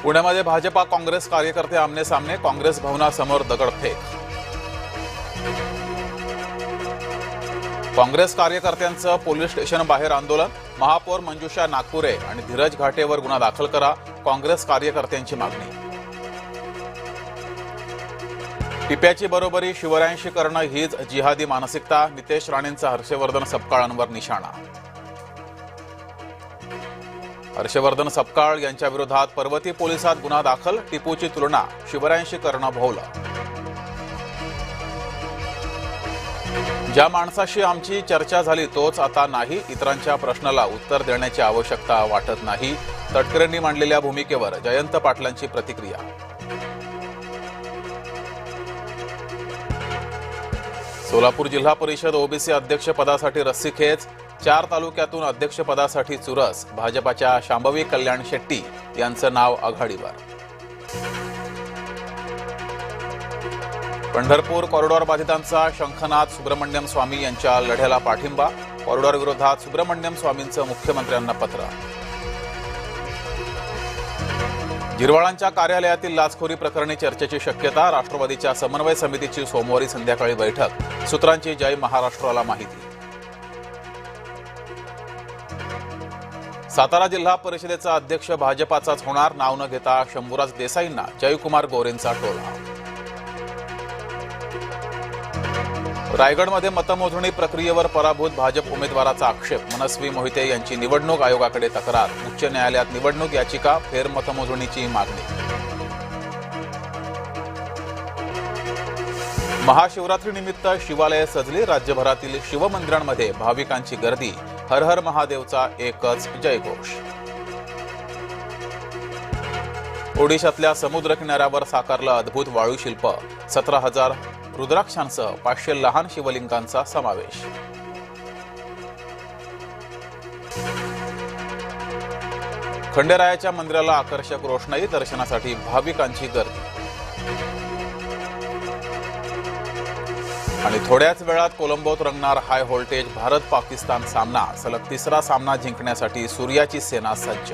पुण्यामध्ये भाजपा काँग्रेस कार्यकर्ते आमने सामने, काँग्रेस भवनासमोर दगडफेक। काँग्रेस कार्यकर्त्यांचं पोलीस स्टेशन बाहेर आंदोलन, महापौर मंजुषा नागपुरे आणि धीरज घाटेवर गुन्हा दाखल करा, काँग्रेस कार्यकर्त्यांची मागणी। टिप्याची बरोबरी शिवरायांशी करणं हीच जिहादी मानसिकता, नितेश राणेंचा हर्षवर्धन सपकाळांवर निशाणा। हर्षवर्धन सपकाळ यांच्या विरोधात पर्वती पोलिसात गुन्हा दाखल, टिपूची तुलना शिवरायांशी करणं भोवलं। ज्या माणसाशी आमची चर्चा झाली तोच आता नाही, इतरांच्या प्रश्नाला उत्तर देण्याची आवश्यकता वाटत नाही, तटकरेंनी मांडलेल्या भूमिकेवर जयंत पाटलांची प्रतिक्रिया। सोलापूर जिल्हा परिषद ओबीसी अध्यक्षपदासाठी रस्सीखेच, 4 तालुक्यातून अध्यक्षपदासाठी चुरस, भाजपाच्या शांभवी कल्याण शेट्टी यांचं नाव आघाडीवर। पंढरपूर कॉरिडॉर बाधितांचा शंखनाद, सुब्रमण्यम स्वामी यांच्या लढ्याला पाठिंबा, कॉरिडॉर विरोधात सुब्रमण्यम स्वामींचं मुख्यमंत्र्यांना पत्र। जिरवाळांच्या कार्यालयातील लाचखोरी प्रकरणी चर्चेची शक्यता, राष्ट्रवादीच्या समन्वय समितीची सोमवारी संध्याकाळी बैठक, सूत्रांची जय महाराष्ट्राला माहिती। सातारा जिल्हा परिषदेचा अध्यक्ष भाजपाचाच होणार, नाव न घेता शंभूराज देसाईंना जयकुमार गोरेंचा टोला। रायगडमध्ये मतमोजणी प्रक्रियेवर पराभूत भाजप उमेदवाराचा आक्षेप, मनस्वी मोहिते यांची निवडणूक आयोगाकडे तक्रार, उच्च न्यायालयात निवडणूक याचिका, फेरमतमोजणीची मागणी। महाशिवरात्रीनिमित्त शिवालये सजली, राज्यभरातील शिवमंदिरांमध्ये भाविकांची गर्दी, हर हर महादेवचा एकच जयघोष। ओडिशातल्या समुद्र किनाऱ्यावर साकारलं अद्भुत वाळूशिल्प, 17,000 रुद्राक्षांसह 500 लहान शिवलिंगांचा समावेश। खंडेरायाच्या मंदिराला आकर्षक रोषणाई, दर्शनासाठी भाविकांची गर्दी। आणि थोड्याच वेळात कोलंबोत रंगणार हाय व्होल्टेज भारत पाकिस्तान सामना, सलग 3रा सामना जिंकण्यासाठी सूर्याची सेना सज्ज।